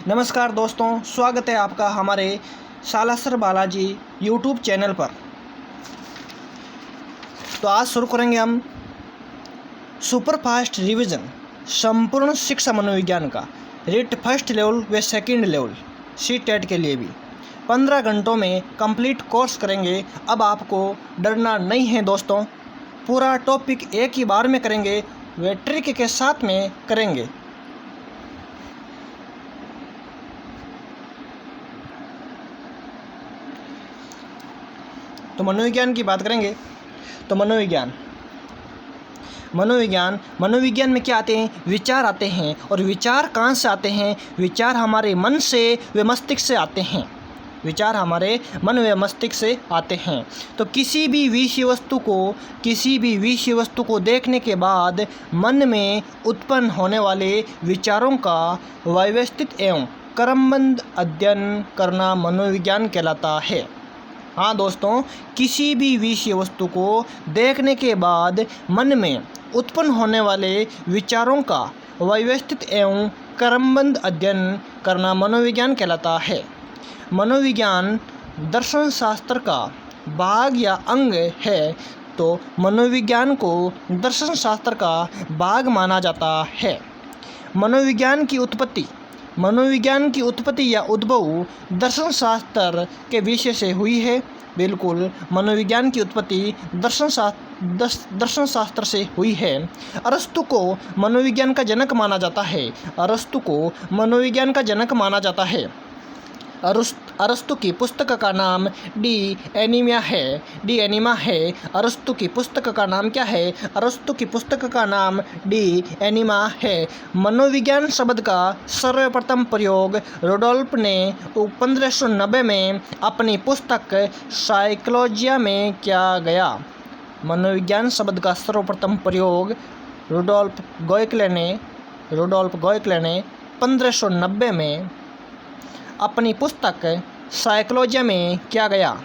नमस्कार दोस्तों, स्वागत है आपका हमारे सालासर बालाजी यूट्यूब चैनल पर। तो आज शुरू करेंगे हम सुपर फास्ट रिवीजन संपूर्ण शिक्षा मनोविज्ञान का रेट फर्स्ट लेवल व सेकंड लेवल सी-टेट के लिए भी 15 घंटों में कंप्लीट कोर्स करेंगे। अब आपको डरना नहीं है दोस्तों, पूरा टॉपिक एक ही बार में करेंगे व ट्रिक के साथ में करेंगे। तो मनोविज्ञान की बात करेंगे तो मनोविज्ञान में क्या आते हैं? विचार आते हैं। और विचार कहाँ से आते हैं? विचार हमारे मन से व मस्तिष्क से आते हैं। विचार हमारे मन व मस्तिष्क से आते हैं। तो किसी भी विषय वस्तु को देखने के बाद मन में उत्पन्न होने वाले विचारों का व्यवस्थित एवं क्रमबद्ध अध्ययन करना मनोविज्ञान कहलाता है। हाँ दोस्तों, किसी भी विषय वस्तु को देखने के बाद मन में उत्पन्न होने वाले विचारों का व्यवस्थित एवं क्रमबद्ध अध्ययन करना मनोविज्ञान कहलाता है। मनोविज्ञान दर्शन शास्त्र का भाग या अंग है, तो मनोविज्ञान को दर्शन शास्त्र का भाग माना जाता है। मनोविज्ञान की उत्पत्ति या उद्भव दर्शन शास्त्र के विषय से हुई है। बिल्कुल, मनोविज्ञान की उत्पत्ति दर्शन शास्त्र से हुई है। अरस्तु को मनोविज्ञान का जनक माना जाता है। अरस्तु की पुस्तक का नाम डी एनीमा है। अरस्तु की पुस्तक का नाम क्या है? अरस्तु की पुस्तक का नाम डी एनीमा है। मनोविज्ञान शब्द का सर्वप्रथम प्रयोग रुडोल्फ ने 1590 में अपनी पुस्तक साइकोलॉजिया में किया गया। मनोविज्ञान शब्द का सर्वप्रथम प्रयोग रुडोल्फ गोएकले ने 1590 में अपनी पुस्तक साइकोलॉजिया में किया गया।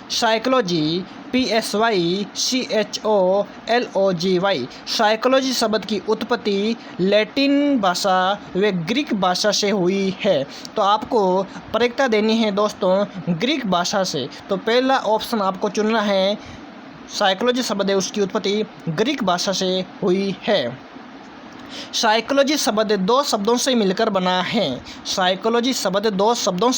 साइकोलॉजी PSYCHOLOGY साइकोलॉजी शब्द की उत्पत्ति लैटिन भाषा व ग्रीक भाषा से हुई है। तो आपको परीक्षा देनी है दोस्तों ग्रीक भाषा से। तो पहला ऑप्शन आपको चुनना है। साइकोलॉजी शब्द है, उसकी उत्पत्ति ग्रीक भाषा से हुई है। साइकोलॉजी शब्द दो शब्दों से मिलकर बना है। साइकोलॉजी शब्द दो शब्दों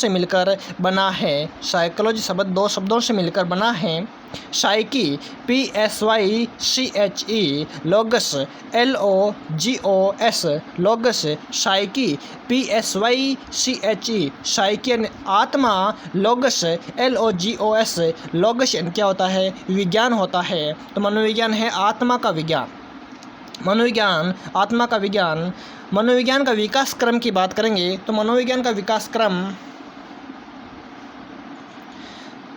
से मिलकर बना है। Psyche PSYCHE लोगस LOGOS लोगस psyche PSYCHE psyche आत्मा, लोगस LOGOS लोगस क्या होता है? विज्ञान होता है। तो मनोविज्ञान है आत्मा का विज्ञान। मनोविज्ञान का विकास क्रम की बात करेंगे तो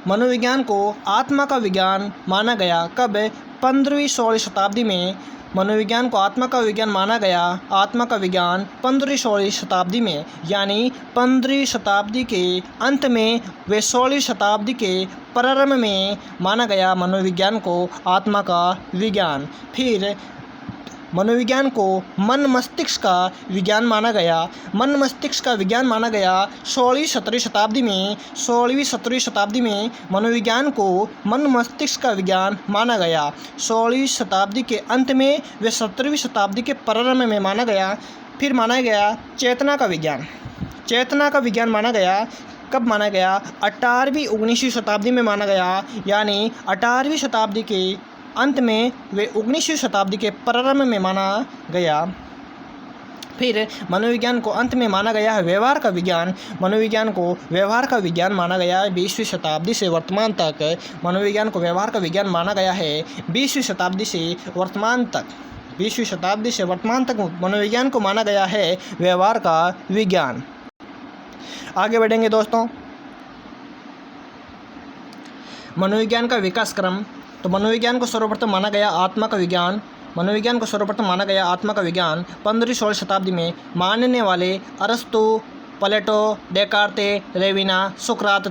मनोविज्ञान को आत्मा का विज्ञान माना गया। कब? 15वीं-16वीं शताब्दी में मनोविज्ञान को आत्मा का विज्ञान माना गया। आत्मा का विज्ञान 15वीं-16वीं शताब्दी में, यानी 15वीं शताब्दी के अंत में व 16वीं शताब्दी के प्रारंभ में माना गया मनोविज्ञान को आत्मा का विज्ञान। फिर मनोविज्ञान को मन मस्तिष्क का विज्ञान माना गया। 16वीं 17वीं शताब्दी में मनोविज्ञान को मन मस्तिष्क का विज्ञान माना गया। 16वीं शताब्दी के अंत में व 17वीं शताब्दी के प्रारंभ में माना गया। फिर माना गया चेतना का विज्ञान माना गया। कब माना गया? 18वीं 19वीं शताब्दी में माना गया, यानी 18वीं शताब्दी के अंत में वे 19वीं शताब्दी के प्रारंभ में माना गया। फिर मनोविज्ञान को अंत में माना गया है व्यवहार का विज्ञान। मनोविज्ञान को व्यवहार का विज्ञान माना गया है 20वीं शताब्दी से वर्तमान तक। मनोविज्ञान को व्यवहार का विज्ञान माना गया है 20वीं शताब्दी से वर्तमान तक मनोविज्ञान को माना गया है व्यवहार का विज्ञान। आगे बढ़ेंगे दोस्तों। मनोविज्ञान का विकास क्रम। तो मनोविज्ञान को सर्वप्रथम माना गया आत्मा का विज्ञान। 15वीं-16वीं शताब्दी में मानने वाले अरस्तु, प्लेटो, डेकार्ते, रेविना, सुकरात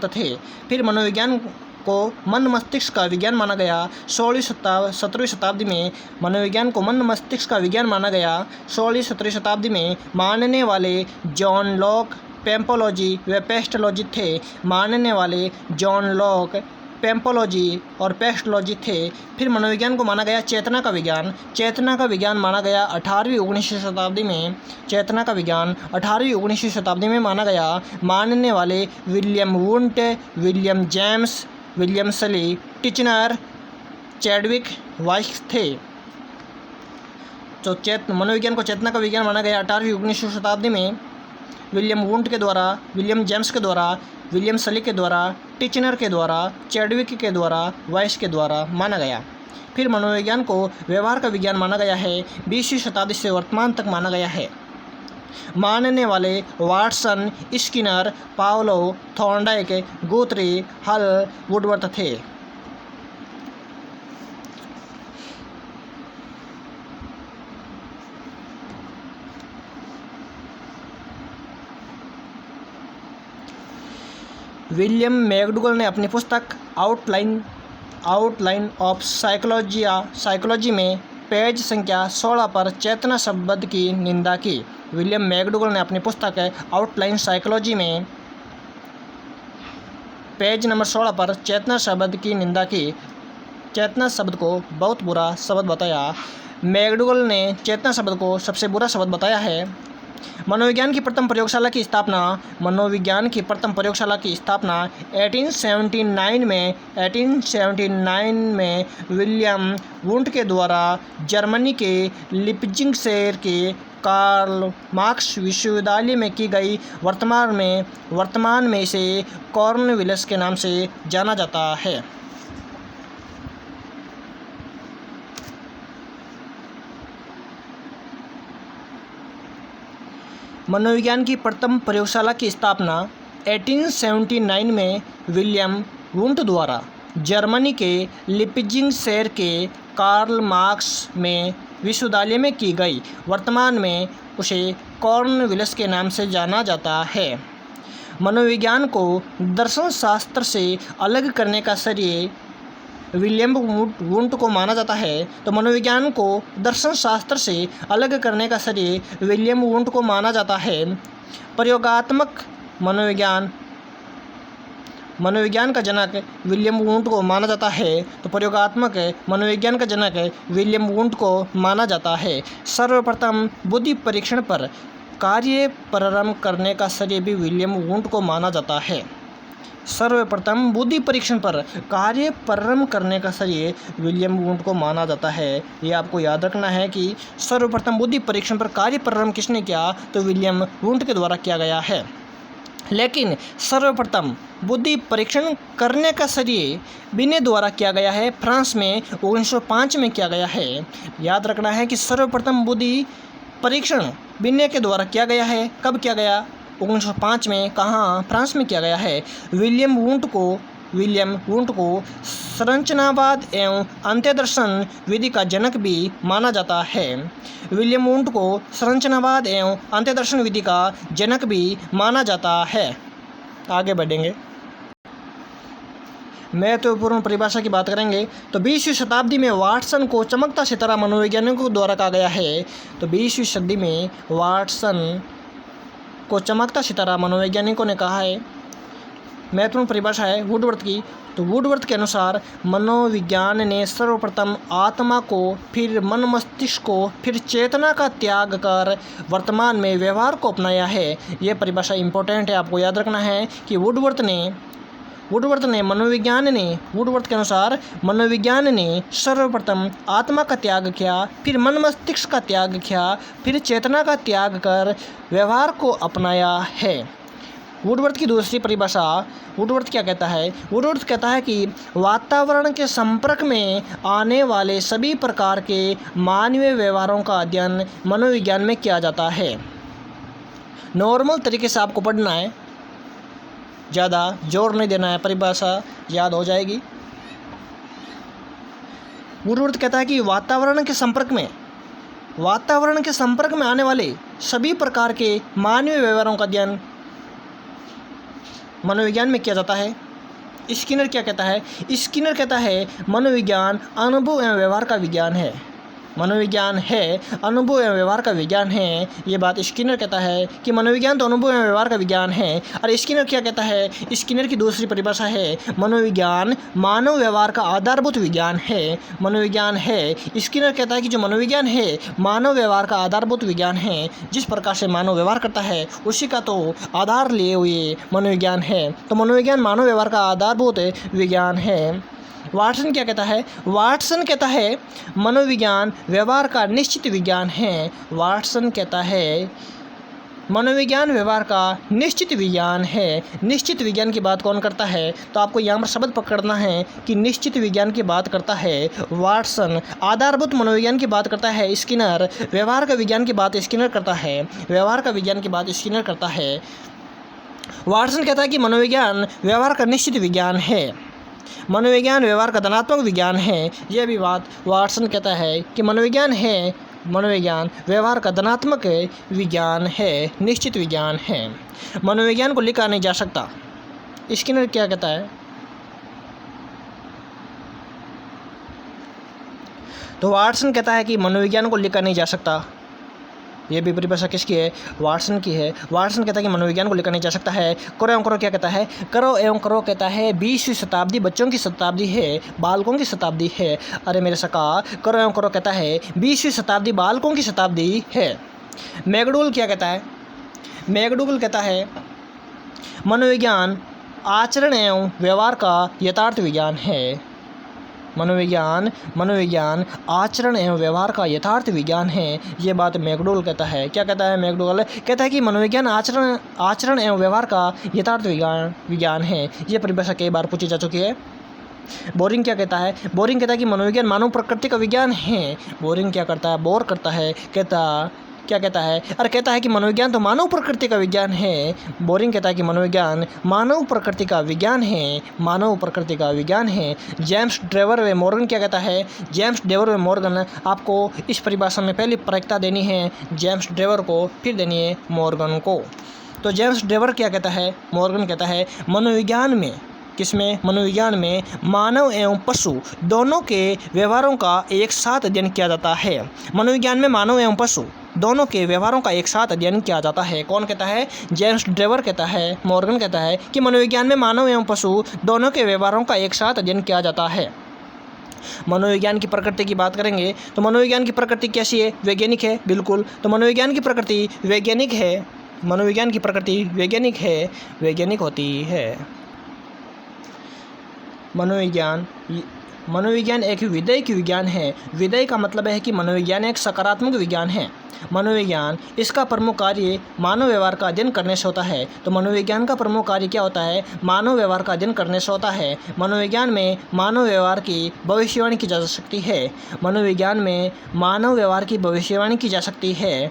थे। फिर मनोविज्ञान को मन मस्तिष्क का विज्ञान माना गया। 17वीं शताब्दी में मनोविज्ञान को मन मस्तिष्क का विज्ञान माना गया। 16वीं-17वीं शताब्दी में मानने वाले जॉन लॉक पेम्पोलॉजी व पेस्टोलॉजी थे। मानने वाले जॉन लॉक पेम्पोलॉजी और पेस्टोलॉजी थे। फिर मनोविज्ञान को माना गया चेतना का विज्ञान। चेतना का विज्ञान माना गया 18वीं-19वीं शताब्दी में। चेतना का विज्ञान 18वीं-19वीं शताब्दी में माना गया। मानने वाले William Wundt, William James, William सली, टिचनर, चैडविक वाइस थे। तो मनोविज्ञान को चेतना का विज्ञान माना गया 18वीं-19वीं शताब्दी में विलियम वुंट के द्वारा, विलियम जेम्स के द्वारा, विलियम सली के द्वारा, टिचनर के द्वारा, चैडविक के द्वारा, वाइस के द्वारा माना गया। फिर मनोविज्ञान को व्यवहार का विज्ञान माना गया है। 20वीं शताब्दी से वर्तमान तक माना गया है। मानने वाले Watson, Skinner, Pavlov, Thorndike, Guthrie, Hull, Woodworth थे। विलियम मैकडूगल ने अपनी पुस्तक आउटलाइन ऑफ साइकोलॉजी में पेज संख्या 16 पर चेतना शब्द की निंदा की। विलियम मैकडूगल ने अपनी पुस्तक आउटलाइन साइकोलॉजी में पेज नंबर 16 पर चेतना शब्द की निंदा की। चेतना शब्द को बहुत बुरा शब्द बताया। मैकडूगल ने चेतना शब्द को सबसे बुरा शब्द बताया है। मनोविज्ञान की प्रथम प्रयोगशाला की स्थापना 1879 में विलियम वुंट के द्वारा जर्मनी के लिप्जिग शहर के कार्ल मार्क्स विश्वविद्यालय में की गई। वर्तमान में इसे कॉर्नविलस के नाम से जाना जाता है। मनोविज्ञान की प्रथम प्रयोगशाला की स्थापना 1879 में विलियम वुंट द्वारा जर्मनी के लिप्जिग शहर के कार्ल मार्क्स में विश्वविद्यालय में की गई। वर्तमान में उसे कॉर्नविलस के नाम से जाना जाता है। मनोविज्ञान को दर्शन शास्त्र से अलग करने का श्रेय विलियम वुंट को माना जाता है। तो मनोविज्ञान को दर्शन शास्त्र से अलग करने का श्रेय विलियम वुंट को माना जाता है। प्रयोगात्मक मनोविज्ञान का जनक विलियम वुंट को माना जाता है। तो प्रयोगात्मक मनोविज्ञान का जनक विलियम वुंट को माना जाता है। सर्वप्रथम बुद्धि परीक्षण पर कार्य प्रारंभ करने का श्रेय भी विलियम वुंट को माना जाता है। सर्वप्रथम बुद्धि परीक्षण पर कार्य प्रारंभ करने का श्रेय विलियम वुंट को माना जाता है। ये आपको याद रखना है कि सर्वप्रथम बुद्धि परीक्षण पर कार्य प्रारंभ किसने किया, तो विलियम वुंट के द्वारा किया गया है। लेकिन सर्वप्रथम बुद्धि परीक्षण करने का श्रेय बिने द्वारा किया गया है। फ्रांस में 1905 में किया गया है। याद रखना है कि सर्वप्रथम बुद्धि परीक्षण बिने के द्वारा किया गया है। कब किया गया? 1905 में। कहाँ? फ्रांस में किया गया है। विलियम वुंट को संरचनावाद एवं अंत्यदर्शन विधि का जनक भी माना जाता है। विलियम वुंट को संरचनावाद एवं अंत्यदर्शन विधि का जनक भी माना जाता है। आगे बढ़ेंगे, महत्वपूर्ण परिभाषा की बात करेंगे। तो 20वीं शताब्दी में वाटसन को चमकता सितारा मनोवैज्ञानिकों द्वारा कहा गया है। तो 20वीं सदी में वाटसन को चमकता सितारा मनोवैज्ञानिकों ने कहा है। महत्वपूर्ण परिभाषा है वुडवर्थ की। तो वुडवर्थ के अनुसार मनोविज्ञान ने सर्वप्रथम आत्मा को, फिर मन मस्तिष्क को, फिर चेतना का त्याग कर वर्तमान में व्यवहार को अपनाया है। यह परिभाषा इंपॉर्टेंट है, आपको याद रखना है कि वुडवर्थ के अनुसार मनोविज्ञान ने सर्वप्रथम आत्मा का त्याग किया, फिर मन मस्तिष्क का त्याग किया, फिर चेतना का त्याग कर व्यवहार को अपनाया है। वुडवर्थ की दूसरी परिभाषा, वुडवर्थ क्या कहता है? वुडवर्थ कहता है कि वातावरण के संपर्क में आने वाले सभी प्रकार के मानवीय व्यवहारों का अध्ययन मनोविज्ञान में किया जाता है। नॉर्मल तरीके से आपको पढ़ना है, ज़्यादा जोर नहीं देना है, परिभाषा याद हो जाएगी। वुडवर्थ कहता है कि वातावरण के संपर्क में आने वाले सभी प्रकार के मानवीय व्यवहारों का अध्ययन मनोविज्ञान में किया जाता है। स्किनर क्या कहता है? स्किनर कहता है मनोविज्ञान अनुभव एवं व्यवहार का विज्ञान है। मनोविज्ञान है अनुभव एवं व्यवहार का विज्ञान है। ये बात स्किनर कहता है कि मनोविज्ञान तो अनुभव एवं व्यवहार का विज्ञान है। और स्किनर क्या कहता है? स्किनर की दूसरी परिभाषा है मनोविज्ञान मानव व्यवहार का आधारभूत विज्ञान है। मनोविज्ञान है, स्किनर कहता है कि जो मनोविज्ञान है मानव व्यवहार का आधारभूत विज्ञान है। जिस प्रकार से मानव व्यवहार करता है उसी का तो आधार लिए हुए मनोविज्ञान है। तो मनोविज्ञान मानव व्यवहार का आधारभूत विज्ञान है। वाटसन क्या कहता है? वाटसन कहता है मनोविज्ञान व्यवहार का निश्चित विज्ञान है। वाटसन कहता है मनोविज्ञान व्यवहार का निश्चित विज्ञान है। निश्चित विज्ञान की बात कौन करता है? तो आपको यहाँ पर शब्द पकड़ना है कि निश्चित विज्ञान की बात करता है वाटसन, आधारभूत मनोविज्ञान की बात करता है स्किनर, व्यवहार का विज्ञान की बात स्किनर करता है, व्यवहार का विज्ञान की बात स्किनर करता है। वाटसन कहता है कि मनोविज्ञान व्यवहार का निश्चित विज्ञान है, मनोविज्ञान व्यवहार का धनात्मक विज्ञान है। यह भी बात वाटसन कहता है कि मनोविज्ञान है, मनोविज्ञान व्यवहार का धनात्मक विज्ञान है, निश्चित विज्ञान है। मनोविज्ञान को लिखा नहीं जा सकता। स्किनर क्या कहता है? तो वाटसन कहता है कि मनोविज्ञान को लिखा नहीं जा सकता। ये भी परिभाषा किसकी है? वाटसन की है। वाटसन कहता है कि मनोविज्ञान को लिखा नहीं जा सकता है। करो एवं करो क्या कहता है? करो एवं करो कहता है 20वीं शताब्दी बच्चों की शताब्दी है, बालकों की शताब्दी है। अरे मेरे सका, करो एवं करो कहता है 20वीं शताब्दी बालकों की शताब्दी है। मैकडूगल क्या कहता है? मैकडूगल कहता है मनोविज्ञान आचरण एवं व्यवहार का यथार्थ विज्ञान है। मनोविज्ञान आचरण एवं व्यवहार का यथार्थ विज्ञान है। ये बात मैकडूगल कहता है। क्या कहता है मैकडूगल? कहता है कि मनोविज्ञान आचरण एवं व्यवहार का यथार्थ विज्ञान है। ये परिभाषा कई बार पूछी जा चुकी है। बोरिंग क्या कहता है? बोरिंग कहता है कि मनोविज्ञान मानव प्रकृति का विज्ञान है। बोरिंग क्या करता है? बोर करता है। क्या कहता है? अरे कहता है कि मनोविज्ञान तो मानव प्रकृति का विज्ञान है। बोरिंग कहता है कि मनोविज्ञान मानव प्रकृति का विज्ञान है, मानव प्रकृति का विज्ञान है। जेम्स ड्रेवर व मॉर्गन क्या कहता है? जेम्स ड्रेवर व मॉर्गन, आपको इस परिभाषा में पहले प्रायिकता देनी है जेम्स ड्रेवर को, फिर देनी है मॉर्गन को। तो जेम्स ड्रेवर क्या कहता है? मॉर्गन कहता है मनोविज्ञान में, किसमें? मनोविज्ञान में मानव एवं पशु दोनों के व्यवहारों का एक साथ अध्ययन किया जाता है। मनोविज्ञान में मानव एवं पशु दोनों के व्यवहारों का एक साथ अध्ययन किया जाता है। कौन कहता है? जेम्स ड्रेवर कहता है। मॉर्गन कहता है कि मनोविज्ञान में मानव एवं पशु दोनों के व्यवहारों का एक साथ अध्ययन किया जाता है। मनोविज्ञान की प्रकृति की बात करेंगे तो मनोविज्ञान की प्रकृति कैसी है? वैज्ञानिक है, बिल्कुल। तो मनोविज्ञान की प्रकृति वैज्ञानिक है, मनोविज्ञान की प्रकृति वैज्ञानिक है, वैज्ञानिक होती है। मनोविज्ञान एक विधेय की विज्ञान है। विधेय का मतलब है कि मनोविज्ञान एक सकारात्मक विज्ञान है। मनोविज्ञान इसका प्रमुख कार्य मानव व्यवहार का अध्ययन करने से होता है। तो मनोविज्ञान का प्रमुख कार्य क्या होता है? मानव व्यवहार का अध्ययन करने से होता है। मनोविज्ञान में मानव व्यवहार की भविष्यवाणी की जा सकती है। मनोविज्ञान में मानव व्यवहार की भविष्यवाणी की जा सकती है।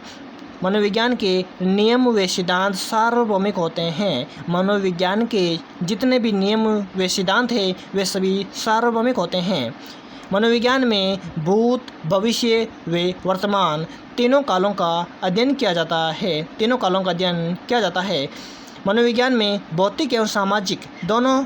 मनोविज्ञान के नियम व सिद्धांत सार्वभौमिक होते हैं। मनोविज्ञान के जितने भी नियम व सिद्धांत हैं वे सभी सार्वभौमिक होते हैं। मनोविज्ञान में भूत, भविष्य व वर्तमान तीनों कालों का अध्ययन किया जाता है। तीनों कालों का अध्ययन किया जाता है। मनोविज्ञान में भौतिक एवं सामाजिक दोनों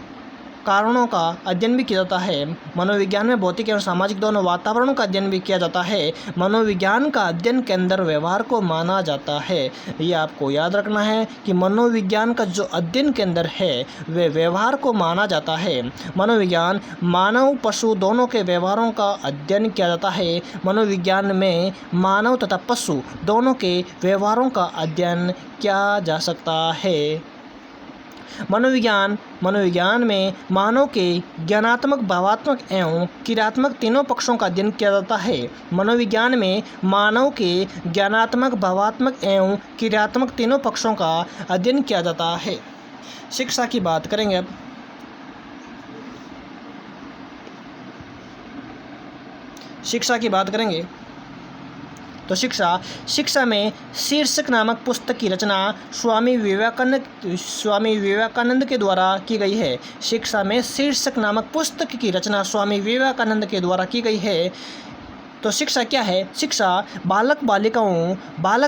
कारणों का अध्ययन भी किया जाता है। मनोविज्ञान में भौतिक एवं सामाजिक दोनों वातावरणों का अध्ययन भी किया जाता है। मनोविज्ञान का अध्ययन के अंदर व्यवहार को माना जाता है। ये आपको याद रखना है कि मनोविज्ञान का जो अध्ययन के अंदर है वे व्यवहार को माना जाता है। मनोविज्ञान मानव पशु दोनों के व्यवहारों का अध्ययन किया जाता है। मनोविज्ञान में मानव तथा पशु दोनों के व्यवहारों का अध्ययन किया जा सकता है। मनोविज्ञान में मानव के ज्ञानात्मक, भावात्मक एवं क्रियात्मक तीनों पक्षों का अध्ययन किया जाता है। मनोविज्ञान में मानव के ज्ञानात्मक, भावात्मक एवं क्रियात्मक तीनों पक्षों का अध्ययन किया जाता है। शिक्षा की बात करेंगे अब। शिक्षा की बात करेंगे तो शिक्षा में शीर्षक नामक पुस्तक की रचना स्वामी विवेकानंद के द्वारा की गई है। शिक्षा में शीर्षक नामक पुस्तक की रचना स्वामी विवेकानंद के द्वारा की गई है। तो शिक्षा क्या है? शिक्षा बालक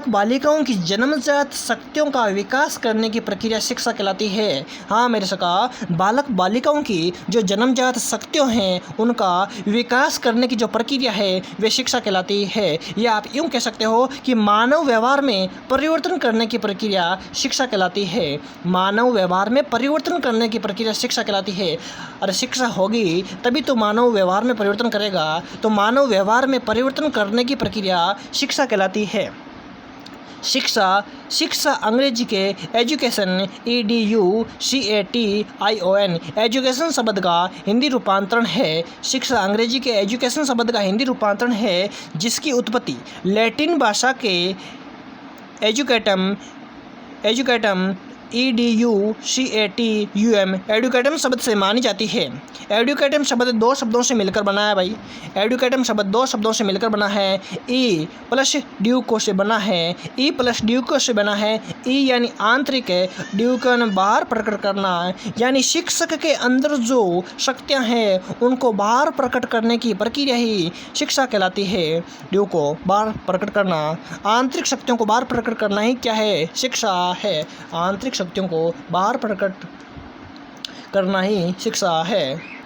बालिकाओं की जन्मजात शक्तियों का विकास करने की प्रक्रिया शिक्षा कहलाती है। हाँ मेरे सका, बालक बालिकाओं की जो जन्मजात शक्तियाँ हैं उनका विकास करने की जो प्रक्रिया है वे शिक्षा कहलाती है। या आप यूँ कह सकते हो कि मानव व्यवहार में परिवर्तन करने की प्रक्रिया शिक्षा कहलाती है। मानव व्यवहार में परिवर्तन करने की प्रक्रिया शिक्षा कहलाती है। अरे शिक्षा होगी तभी तो मानव व्यवहार में परिवर्तन करेगा, तो मानव व्यवहार में परिवर्तन करने की प्रक्रिया शिक्षा कहलाती है। शिक्षा अंग्रेजी के एजुकेशन EDUCATION एजुकेशन शब्द का हिंदी रूपांतरण है। शिक्षा अंग्रेजी के एजुकेशन शब्द का हिंदी रूपांतरण है, जिसकी उत्पत्ति लैटिन भाषा के एजुकेटम EDUCATUM एडुकेटम शब्द से मानी जाती है। एडुकेटम शब्द दो शब्दों से मिलकर बना है भाई। एडुकेटम शब्द दो शब्दों से मिलकर बना है। ई प्लस ड्यूको से बना है। ई प्लस ड्यूको से बना है। ई यानी आंतरिक, ड्यूकन बाहर प्रकट करना, यानी शिक्षक के अंदर जो शक्तियाँ हैं उनको बाहर प्रकट करने की प्रक्रिया ही शिक्षा कहलाती है। ड्यूको बाहर प्रकट करना, आंतरिक शक्तियों को बाहर प्रकट करना ही क्या है? शिक्षा है। आंतरिक शक्तियों को बाहर प्रकट करना ही शिक्षा है।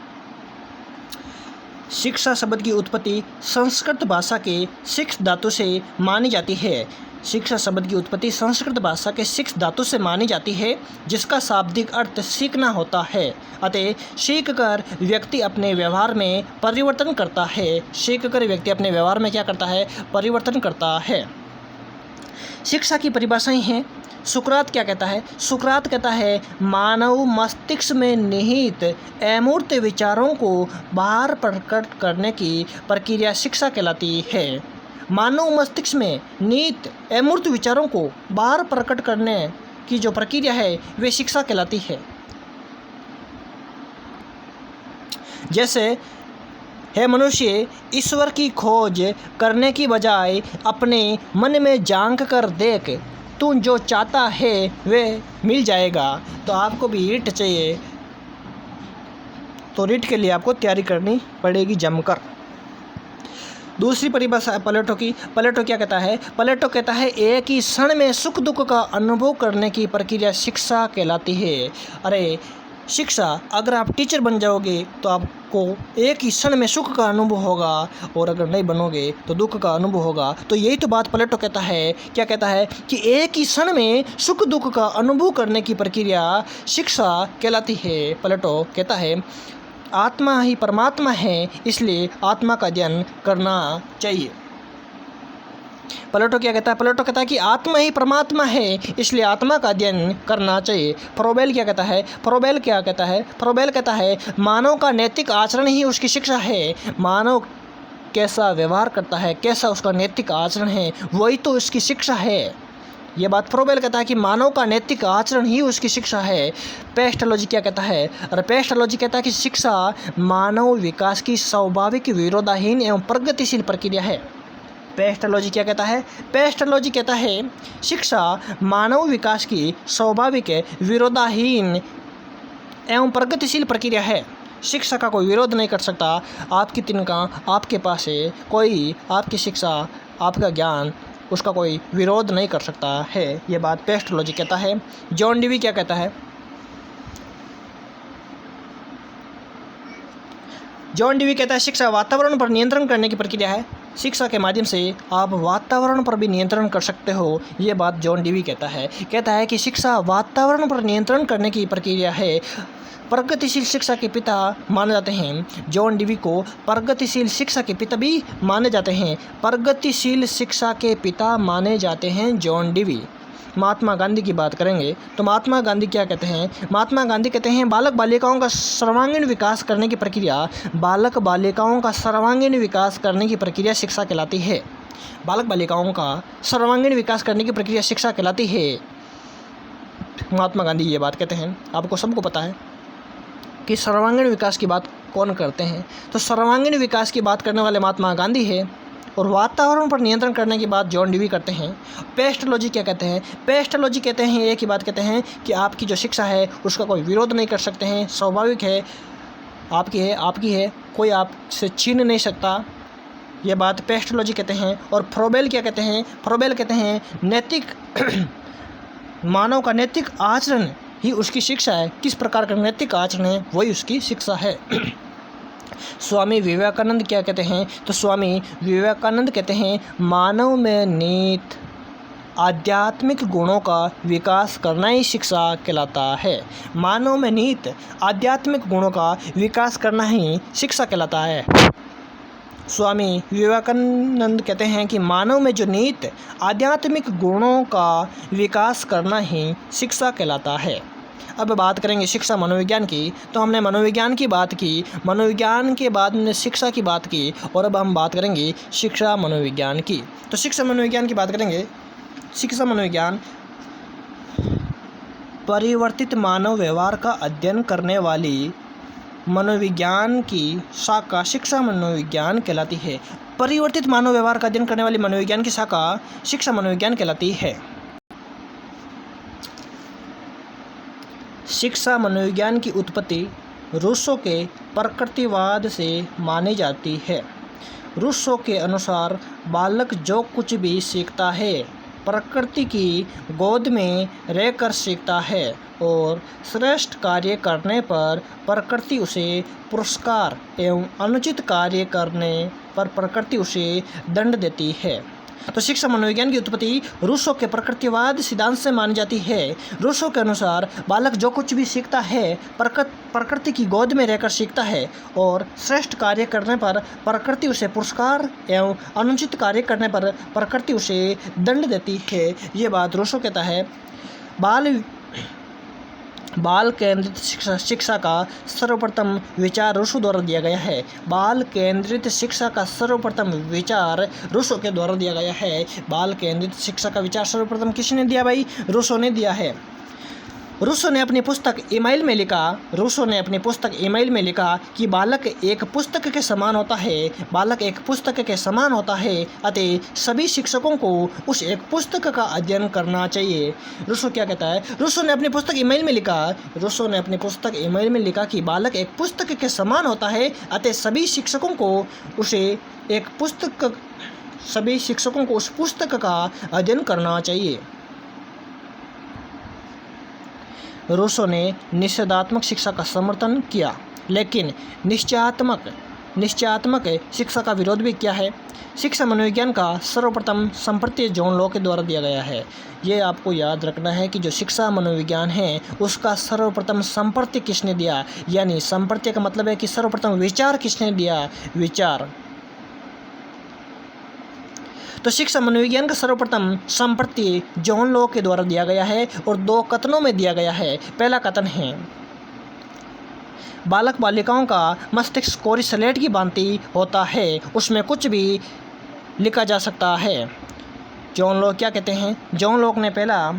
शिक्षा शब्द की उत्पत्ति संस्कृत भाषा के शिक्ष धातु से मानी जाती है। शिक्षा शब्द की उत्पत्ति संस्कृत भाषा के शिक्ष धातु से मानी जाती है, जिसका शाब्दिक अर्थ सीखना होता है। अतः सीख कर व्यक्ति अपने व्यवहार में परिवर्तन करता है। सीख कर व्यक्ति अपने व्यवहार में क्या करता है? परिवर्तन करता है। शिक्षा की परिभाषाएं हैं। सुकरात क्या कहता है? सुकरात कहता है मानव मस्तिष्क में निहित अमूर्त विचारों को बाहर प्रकट करने की प्रक्रिया शिक्षा कहलाती है। मानव मस्तिष्क में निहित अमूर्त विचारों को बाहर प्रकट करने की जो प्रक्रिया है वे शिक्षा कहलाती है। जैसे है मनुष्य ईश्वर की खोज करने की बजाय अपने मन में झांक कर देख, तू जो चाहता है वह मिल जाएगा। तो आपको भी रीट चाहिए, तो रीट के लिए आपको तैयारी करनी पड़ेगी जमकर। दूसरी परिभाषा प्लेटो की। प्लेटो क्या कहता है? प्लेटो कहता है एक ही क्षण में सुख दुख का अनुभव करने की प्रक्रिया शिक्षा कहलाती है। अरे शिक्षा, अगर आप टीचर बन जाओगे तो आपको एक ही क्षण में सुख का अनुभव होगा, और अगर नहीं बनोगे तो दुख का अनुभव होगा। तो यही तो बात प्लेटो कहता है। क्या कहता है? कि एक ही क्षण में सुख दुख का अनुभव करने की प्रक्रिया शिक्षा कहलाती है। प्लेटो कहता है आत्मा ही परमात्मा है, इसलिए आत्मा का अध्ययन करना चाहिए। प्लेटो क्या कहता है? प्लेटो कहता है कि आत्मा ही परमात्मा है, इसलिए आत्मा का अध्ययन करना चाहिए। फ्रोबेल क्या कहता है? फ्रोबेल क्या कहता है? फ्रोबेल कहता है मानव का नैतिक आचरण ही उसकी शिक्षा है। मानव कैसा व्यवहार करता है, कैसा उसका नैतिक आचरण है, वही तो उसकी शिक्षा है। ये बात फ्रोबेल कहता है कि मानव का नैतिक आचरण ही उसकी शिक्षा है। पेस्टोलॉजी क्या कहता है? और पेस्टोलॉजी कहता है कि शिक्षा मानव विकास की स्वाभाविक, विरोधाहीन एवं प्रगतिशील प्रक्रिया है। पेस्टोलॉजी क्या कहता है? पेस्टोलॉजी कहता है शिक्षा मानव विकास की स्वाभाविक, विरोधाहीन एवं प्रगतिशील प्रक्रिया है। शिक्षा का कोई विरोध नहीं कर सकता। आपकी तिनका आपके पास है, कोई आपकी शिक्षा, आपका ज्ञान, उसका कोई विरोध नहीं कर सकता है। ये बात पेस्टोलॉजी कहता है। जॉन डीवी क्या कहता है? जॉन डीवी कहता है शिक्षा वातावरण पर नियंत्रण करने की प्रक्रिया है। शिक्षा के माध्यम से आप वातावरण पर भी नियंत्रण कर सकते हो। ये बात जॉन डीवी कहता है। कहता है कि शिक्षा वातावरण पर नियंत्रण करने की प्रक्रिया है। प्रगतिशील शिक्षा के पिता माने जाते हैं। जॉन डीवी को प्रगतिशील शिक्षा के पिता भी माने जाते हैं। प्रगतिशील शिक्षा के पिता माने जाते हैं जॉन डीवी। महात्मा गांधी की बात करेंगे तो महात्मा गांधी क्या कहते हैं? महात्मा गांधी कहते हैं बालक बालिकाओं का सर्वांगीण विकास करने की प्रक्रिया, बालक बालिकाओं का सर्वांगीण विकास करने की प्रक्रिया शिक्षा कहलाती है। बालक बालिकाओं का सर्वांगीण विकास करने की प्रक्रिया शिक्षा कहलाती है। महात्मा गांधी ये बात कहते हैं। आपको सबको पता है कि सर्वांगीण विकास की बात कौन करते हैं? तो सर्वांगीण विकास की बात करने वाले महात्मा गांधी है, और वातावरण पर नियंत्रण करने की बात जॉन डीवी करते हैं। पेस्टोलॉजी क्या कहते हैं? पेस्टोलॉजी कहते हैं एक ही बात कहते हैं कि आपकी जो शिक्षा है उसका कोई विरोध नहीं कर सकते हैं, स्वाभाविक है, आपकी है, कोई आपसे छीन नहीं सकता। ये बात पेस्टोलॉजी कहते हैं। और फ्रोबेल क्या कहते हैं? फ्रोबेल कहते हैं नैतिक मानव का नैतिक आचरण ही उसकी शिक्षा है। किस प्रकार का नैतिक आचरण है वही उसकी शिक्षा है। स्वामी विवेकानंद क्या कहते हैं? तो स्वामी विवेकानंद कहते हैं मानव में नीत आध्यात्मिक गुणों का विकास करना ही शिक्षा कहलाता है। मानव में नीत आध्यात्मिक गुणों का विकास करना ही शिक्षा कहलाता है। स्वामी विवेकानंद कहते हैं कि मानव में जो नीत आध्यात्मिक गुणों का विकास करना ही शिक्षा कहलाता है। अब बात करेंगे शिक्षा मनोविज्ञान की। तो हमने मनोविज्ञान की बात की, मनोविज्ञान के बाद हमने शिक्षा की बात की, और अब हम बात करेंगे शिक्षा मनोविज्ञान की। तो शिक्षा मनोविज्ञान की बात करेंगे। शिक्षा मनोविज्ञान परिवर्तित मानव व्यवहार का अध्ययन करने वाली मनोविज्ञान की शाखा शिक्षा मनोविज्ञान कहलाती है। परिवर्तित मानव व्यवहार का अध्ययन करने वाली मनोविज्ञान की शाखा शिक्षा मनोविज्ञान कहलाती है। शिक्षा मनोविज्ञान की उत्पत्ति रूसो के प्रकृतिवाद से मानी जाती है। रूसो के अनुसार बालक जो कुछ भी सीखता है प्रकृति की गोद में रहकर सीखता है, और श्रेष्ठ कार्य करने पर प्रकृति उसे पुरस्कार एवं अनुचित कार्य करने पर प्रकृति उसे दंड देती है। तो शिक्षा मनोविज्ञान की उत्पत्ति रूसो के प्रकृतिवाद सिद्धांत से मानी जाती है। रूसो के अनुसार बालक जो कुछ भी सीखता है प्रकृति की गोद में रहकर सीखता है, और श्रेष्ठ कार्य करने पर प्रकृति उसे पुरस्कार एवं अनुचित कार्य करने पर प्रकृति उसे दंड देती है। ये बात रूसो कहता है। बाल केंद्रित शिक्षा का सर्वप्रथम विचार रूसो द्वारा दिया गया है। बाल केंद्रित शिक्षा का सर्वप्रथम विचार रूसो के द्वारा दिया गया है। बाल केंद्रित शिक्षा का विचार सर्वप्रथम किसने दिया भाई? रूसो ने दिया है। रूसो ने अपनी पुस्तक ईमेल में लिखा कि बालक एक पुस्तक के समान होता है। बालक एक पुस्तक के समान होता है, अतः सभी शिक्षकों को उस एक पुस्तक का अध्ययन करना चाहिए। रूसो क्या कहता है? रूसो ने अपनी पुस्तक ईमेल में लिखा कि बालक एक पुस्तक के समान होता है, अतः सभी शिक्षकों को उस पुस्तक का अध्ययन करना चाहिए। रूसो ने निषेधात्मक शिक्षा का समर्थन किया, लेकिन निश्चयात्मक शिक्षा का विरोध भी किया है। शिक्षा मनोविज्ञान का सर्वप्रथम संप्रत्यय जॉन लॉक के द्वारा दिया गया है। ये आपको याद रखना है कि जो शिक्षा मनोविज्ञान है उसका सर्वप्रथम संप्रत्यय किसने दिया, यानी संप्रत्यय का मतलब है कि सर्वप्रथम विचार किसने दिया, विचार। तो शिक्षा मनोविज्ञान का सर्वप्रथम संप्रत्यय जॉन लॉक के द्वारा दिया गया है और 2 कथनों में दिया गया है। पहला कथन है बालक बालिकाओं का मस्तिष्क कोरी स्लेट की भांति होता है, उसमें कुछ भी लिखा जा सकता है। जॉन लॉक क्या कहते हैं? जॉन लॉक ने पहला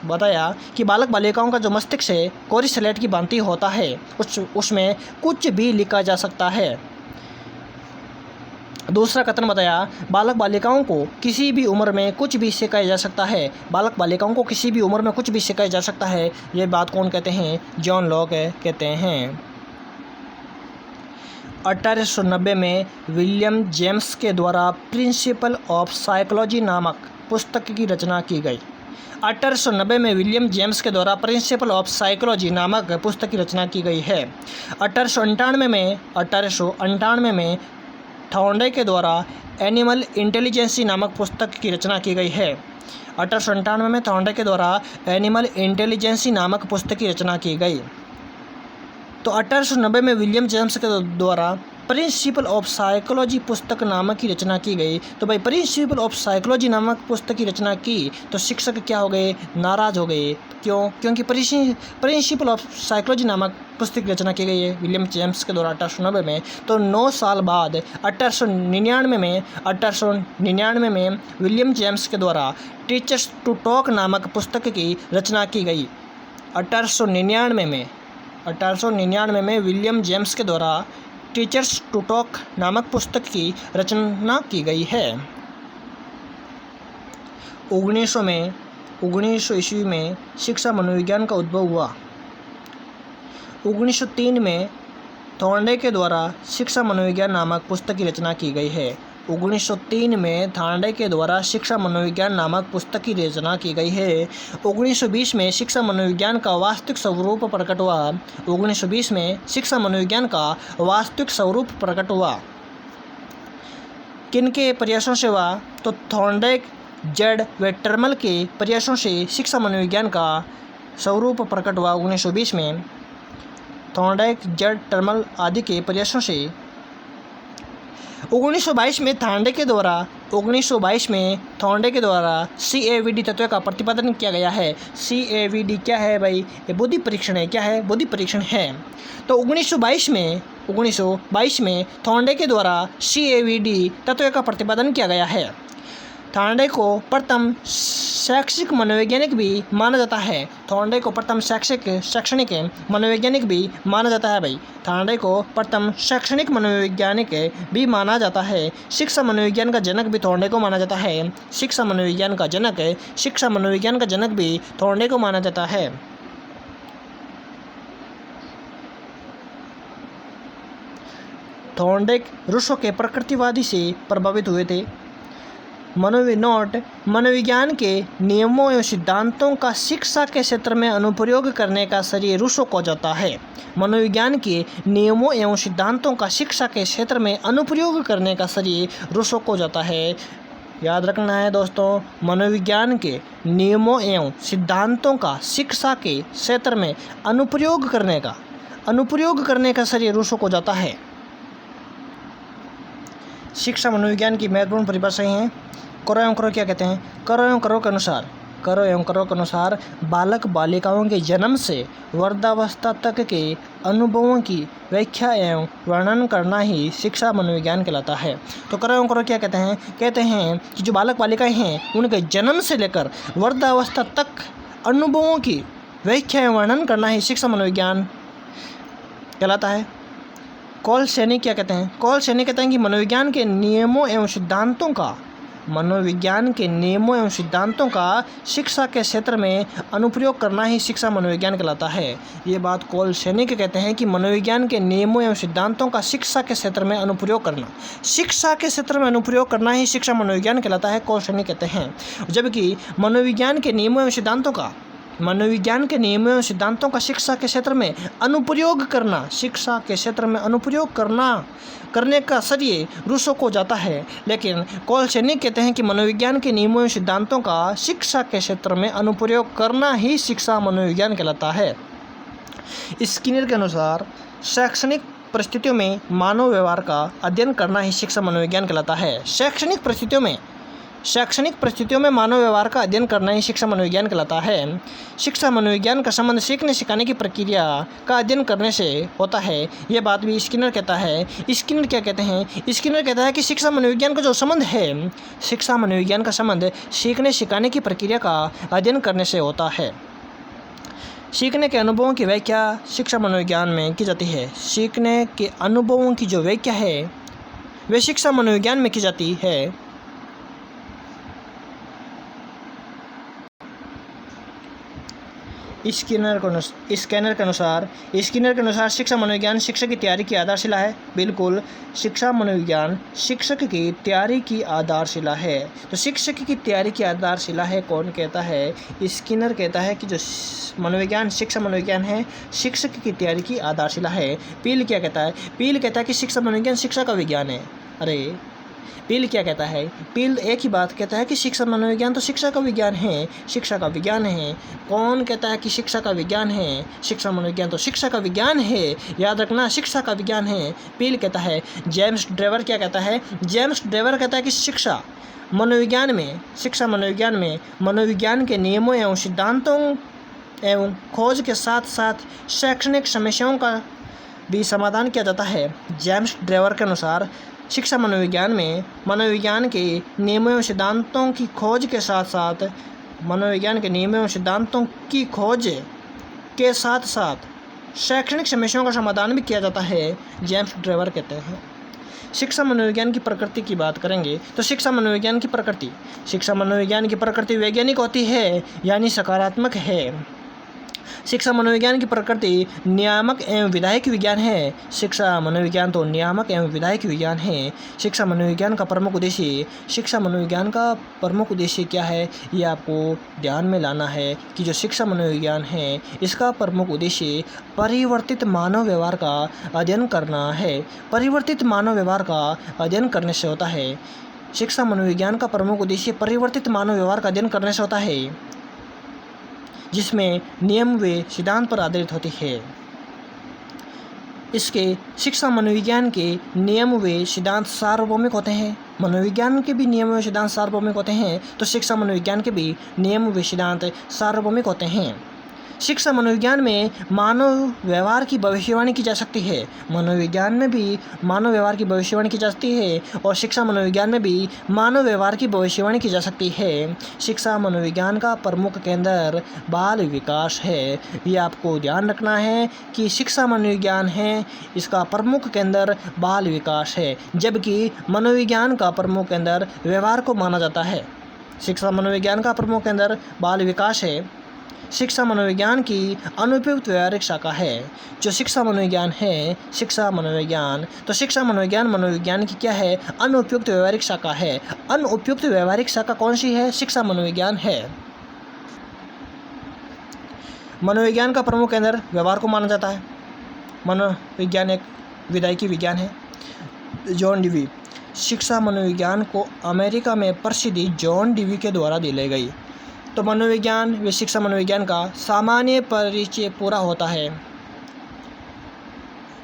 बताया कि बालक बालिकाओं का जो मस्तिष्क है कोरी स्लेट की भांति होता है, उसमें कुछ भी लिखा जा सकता है। दूसरा कथन बताया बालक बालिकाओं को किसी भी उम्र में कुछ भी सिखाया जा सकता है। बालक बालिकाओं को किसी भी उम्र में कुछ भी सिखाया जा सकता है। ये बात कौन कहते हैं? जॉन लॉक कहते हैं। 1890 में विलियम जेम्स के द्वारा प्रिंसिपल ऑफ साइकोलॉजी नामक पुस्तक की रचना की गई। 1890 में विलियम जेम्स के द्वारा प्रिंसिपल ऑफ साइकोलॉजी नामक पुस्तक की रचना की गई है। 1898 में थॉर्नडाई के द्वारा एनिमल इंटेलिजेंसी नामक पुस्तक की रचना की गई है। 1898 में थॉर्नडाई के द्वारा एनिमल इंटेलिजेंसी नामक पुस्तक की रचना की गई। तो 1890 में विलियम जेम्स के द्वारा प्रिंसिपल ऑफ साइकोलॉजी पुस्तक नामक की रचना की गई। तो भाई प्रिंसिपल ऑफ साइकोलॉजी नामक पुस्तक की रचना की तो शिक्षक क्या हो गए? नाराज हो गए। क्यों? क्योंकि प्रिंसिपल ऑफ साइकोलॉजी नामक पुस्तक की रचना की गई है विलियम जेम्स के द्वारा 1890 में। तो 9 साल बाद 1899 में विलियम जेम्स के द्वारा टीचर्स टू टॉक नामक पुस्तक की रचना की गई। 1899 में विलियम जेम्स के द्वारा टीचर्स टू टॉक नामक पुस्तक की रचना की गई है। 1900 ईस्वी में शिक्षा मनोविज्ञान का उद्भव हुआ। 1903 में थॉर्नडाइक के द्वारा शिक्षा मनोविज्ञान नामक पुस्तक की रचना की गई है। 1903 में थॉर्नडाइक के द्वारा शिक्षा मनोविज्ञान नामक पुस्तक की रचना की गई है। 1920 में शिक्षा मनोविज्ञान का वास्तविक स्वरूप प्रकट हुआ। 1920 में शिक्षा मनोविज्ञान का वास्तविक स्वरूप प्रकट हुआ। किनके प्रयासों से हुआ? तो थॉर्नडाइक, जेड व टर्मल के प्रयासों से शिक्षा मनोविज्ञान का स्वरूप प्रकट हुआ। 1920 में थॉर्नडाइक, जेड, टर्मल आदि के प्रयासों से। 1922 में थॉर्नडाइक के द्वारा CAVD तत्व का प्रतिपादन किया गया है। CAVD क्या है भाई? ये बुद्धि परीक्षण है। क्या है? बुद्धि परीक्षण है। तो 1922 में थॉर्नडाइक के द्वारा CAVD तत्व का प्रतिपादन किया गया है। थॉर्नडाइक को प्रथम शैक्षिक मनोवैज्ञानिक भी माना जाता है। थॉर्नडाइक को प्रथम शैक्षणिक मनोवैज्ञानिक भी माना जाता है भाई। थॉर्नडाइक को प्रथम शैक्षणिक मनोवैज्ञानिक भी माना जाता है। शिक्षा मनोविज्ञान का जनक भी थॉर्नडाइक को माना जाता है। शिक्षा मनोविज्ञान का जनक भी थॉर्नडाइक को माना जाता है। थॉर्नडाइक रूसो के प्रकृतिवादी से प्रभावित हुए थे। मनोविज्ञान के नियमों एवं सिद्धांतों का शिक्षा के क्षेत्र में अनुप्रयोग करने का श्रेय रूसो को जाता है। मनोविज्ञान के नियमों एवं सिद्धांतों का शिक्षा के क्षेत्र में अनुप्रयोग करने का श्रेय रूसो को जाता है। याद रखना है दोस्तों, मनोविज्ञान के नियमों एवं सिद्धांतों का शिक्षा के क्षेत्र में अनुप्रयोग करने का श्रेय रूसो को जाता है। शिक्षा मनोविज्ञान की महत्वपूर्ण परिभाषाएं हैं। करो एवं करो क्या कहते हैं? करो एवं करो के अनुसार बालक बालिकाओं के जन्म से वृद्धावस्था तक के अनुभवों की व्याख्या एवं वर्णन करना ही शिक्षा मनोविज्ञान कहलाता है। तो करो एवं करो क्या कहते हैं? कहते हैं कि जो बालक बालिकाएं हैं उनके जन्म से लेकर वृद्धावस्था तक अनुभवों की व्याख्या एवं वर्णन करना ही शिक्षा मनोविज्ञान कहलाता है। कॉल सैनी क्या कहते हैं? कॉल सैनी कहते हैं कि मनोविज्ञान के नियमों एवं सिद्धांतों का शिक्षा के क्षेत्र में अनुप्रयोग करना ही शिक्षा मनोविज्ञान कहलाता है। ये बात कॉल सैनी के कहते हैं कि मनोविज्ञान के नियमों एवं सिद्धांतों का शिक्षा के क्षेत्र में अनुप्रयोग करना ही शिक्षा मनोविज्ञान कहलाता है, कॉल सैनी कहते हैं। जबकि मनोविज्ञान के नियमों एवं सिद्धांतों का शिक्षा के क्षेत्र में अनुप्रयोग करने का श्रेय रूसो को जाता है। लेकिन कॉल सैनी कहते हैं कि मनोविज्ञान के नियमों एवं सिद्धांतों का शिक्षा के क्षेत्र में अनुप्रयोग करना ही शिक्षा मनोविज्ञान कहलाता है। स्किनर के अनुसार शैक्षणिक परिस्थितियों में मानव व्यवहार का अध्ययन करना ही शिक्षा मनोविज्ञान कहलाता है। शैक्षणिक परिस्थितियों में मानव व्यवहार का अध्ययन करना ही शिक्षा मनोविज्ञान कहलाता है। शिक्षा मनोविज्ञान का संबंध सीखने सिखाने की प्रक्रिया का अध्ययन करने से होता है। यह बात भी स्किनर कहता है। स्किनर क्या कहते हैं? स्किनर कहता है कि शिक्षा मनोविज्ञान का जो संबंध है, शिक्षा मनोविज्ञान का संबंध सीखने सिखाने की प्रक्रिया का अध्ययन करने से होता है। सीखने के अनुभवों की व्याख्या शिक्षा मनोविज्ञान में की जाती है। सीखने के अनुभवों की जो व्याख्या है वे शिक्षा मनोविज्ञान में की जाती है। स्किनर के अनुसार शिक्षा मनोविज्ञान शिक्षक की तैयारी की आधारशिला है। बिल्कुल, शिक्षा मनोविज्ञान शिक्षक की तैयारी की आधारशिला है। तो शिक्षक की तैयारी की आधारशिला है, कौन कहता है? स्किनर कहता है कि जो शिक्षा मनोविज्ञान है शिक्षक की तैयारी की आधारशिला है। पील क्या कहता है? पील कहता है कि शिक्षा मनोविज्ञान शिक्षा का विज्ञान है। अरे पील क्या कहता है? पील एक ही बात कहता है कि शिक्षा मनोविज्ञान तो शिक्षा का विज्ञान है। कौन कहता है कि शिक्षा का विज्ञान है? शिक्षा मनोविज्ञान तो शिक्षा का विज्ञान है। याद रखना, शिक्षा का विज्ञान है, पील कहता है। जेम्स ड्रेवर क्या कहता है? जेम्स ड्रेवर कहता है कि शिक्षा मनोविज्ञान में मनोविज्ञान के नियमों एवं सिद्धांतों एवं खोज के साथ साथ शैक्षणिक समस्याओं का भी समाधान किया जाता है। जेम्स ड्रेवर के अनुसार शिक्षा मनोविज्ञान में मनोविज्ञान के नियमों एवं सिद्धांतों की खोज के साथ साथ शैक्षणिक समस्याओं का समाधान भी किया जाता है, जेम्स ड्रेवर कहते हैं। शिक्षा मनोविज्ञान की प्रकृति की बात करेंगे तो शिक्षा मनोविज्ञान की प्रकृति वैज्ञानिक होती है, यानी सकारात्मक है। शिक्षा मनोविज्ञान की प्रकृति नियामक एवं विधायक विज्ञान है। शिक्षा मनोविज्ञान तो नियामक एवं विधायक विज्ञान है। शिक्षा मनोविज्ञान का प्रमुख उद्देश्य, शिक्षा मनोविज्ञान का प्रमुख उद्देश्य क्या है, ये आपको ध्यान में लाना है कि जो शिक्षा मनोविज्ञान है इसका प्रमुख उद्देश्य परिवर्तित मानव व्यवहार का अध्ययन करना है। परिवर्तित मानव व्यवहार का अध्ययन करने से होता है। शिक्षा मनोविज्ञान का प्रमुख उद्देश्य परिवर्तित मानव व्यवहार का अध्ययन करने से होता है, जिसमें नियम व सिद्धांत पर आधारित होती है। इसके शिक्षा मनोविज्ञान के नियम व सिद्धांत सार्वभौमिक होते हैं। मनोविज्ञान के भी नियम व सिद्धांत सार्वभौमिक होते हैं, तो शिक्षा मनोविज्ञान के भी नियम व सिद्धांत सार्वभौमिक होते हैं। शिक्षा मनोविज्ञान में मानव व्यवहार की भविष्यवाणी की जा सकती है। मनोविज्ञान में भी मानव व्यवहार की भविष्यवाणी की जा सकती है और शिक्षा मनोविज्ञान में भी मानव व्यवहार की भविष्यवाणी की जा सकती है। शिक्षा मनोविज्ञान का प्रमुख केंद्र बाल विकास है। ये आपको ध्यान रखना है कि शिक्षा मनोविज्ञान है, इसका प्रमुख केंद्र बाल विकास है, जबकि मनोविज्ञान का प्रमुख केंद्र व्यवहार को माना जाता है। शिक्षा मनोविज्ञान का प्रमुख केंद्र बाल विकास है। शिक्षा मनोविज्ञान की अनुपयुक्त व्यवहारिक शाखा है। जो शिक्षा मनोविज्ञान है, शिक्षा मनोविज्ञान, तो शिक्षा मनोविज्ञान मनोविज्ञान की क्या है, अनुपयुक्त व्यवहारिक शाखा है। अनुपयुक्त व्यवहारिक शाखा कौन सी है, शिक्षा मनोविज्ञान है। मनोविज्ञान का प्रमुख केंद्र व्यवहार को माना जाता है। मनोविज्ञान एक विधायकी विज्ञान है। जॉन डीवी, शिक्षा मनोविज्ञान को अमेरिका में प्रसिद्ध जॉन डीवी के द्वारा दी गई। तो मनोविज्ञान व शिक्षा मनोविज्ञान का सामान्य परिचय पूरा होता है।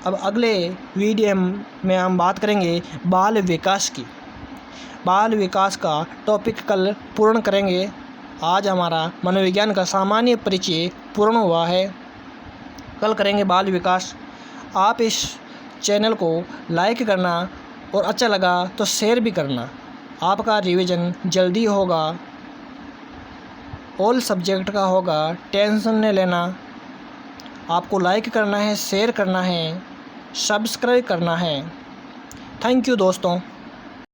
अब अगले वीडियो में हम बात करेंगे बाल विकास की। बाल विकास का टॉपिक कल पूर्ण करेंगे। आज हमारा मनोविज्ञान का सामान्य परिचय पूर्ण हुआ है, कल करेंगे बाल विकास। आप इस चैनल को लाइक करना और अच्छा लगा तो शेयर भी करना। आपका रिवीजन जल्दी होगा, ऑल सब्जेक्ट का होगा, टेंशन नहीं लेना। आपको लाइक करना है, शेयर करना है, सब्सक्राइब करना है। थैंक यू दोस्तों।